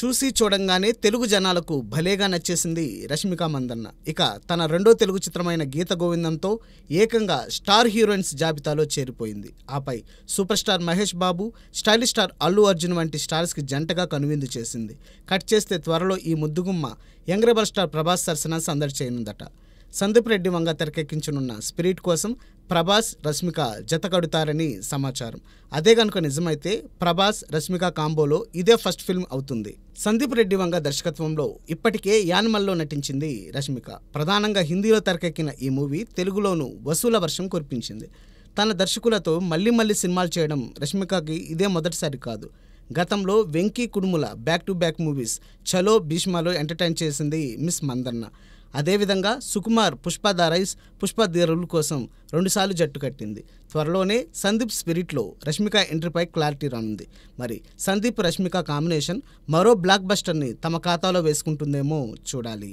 చూసి చూడంగానే తెలుగు జనాలకు భలేగా నచ్చేసింది రష్మిక మందన్న. ఇక తన రెండో తెలుగు చిత్రమైన గీత గోవిందంతో ఏకంగా స్టార్ హీరోయిన్స్ జాబితాలో చేరిపోయింది. ఆపై super star Mahesh Babu, stylish star Allu Arjun వంటి స్టార్స్కి జంటగా కనువిందు చేసింది. కట్ చేస్తే త్వరలో ఈ ముద్దుగుమ్మ యంగ్ రెబల్ స్టార్ ప్రభాస్ సరసన సందడి చేయనుందట. సందీప్ రెడ్డి వంగ తెరకెక్కించనున్న స్పిరిట్ కోసం ప్రభాస్, రష్మిక జత కడుతారని సమాచారం. అదే కనుక నిజమైతే ప్రభాస్, రష్మిక కాంబోలో ఇదే ఫస్ట్ ఫిల్మ్ అవుతుంది. సందీప్ రెడ్డి వంగ దర్శకత్వంలో ఇప్పటికే యానిమల్లో నటించింది రష్మిక. ప్రధానంగా హిందీలో తెరకెక్కిన ఈ మూవీ తెలుగులోనూ వసూల వర్షం కురిపించింది. తన దర్శకులతో మళ్ళీ సినిమాలు చేయడం రష్మికకి ఇదే మొదటిసారి కాదు. గతంలో Venky Kudumula back to back movies చలో, భీష్మలో ఎంటర్టైన్ చేసింది మిస్ మందన్న. అదేవిధంగా Sukumar Pushpa the rice, Pushpa the rule కోసం 2 సార్లు జట్టు కట్టింది. త్వరలోనే సందీప్ స్పిరిట్లో రష్మిక ఎంట్రీపై క్లారిటీ రానుంది. మరి సందీప్ రష్మిక కాంబినేషన్ మరో బ్లాక్ బస్టర్ని తమ ఖాతాలో వేసుకుంటుందేమో చూడాలి.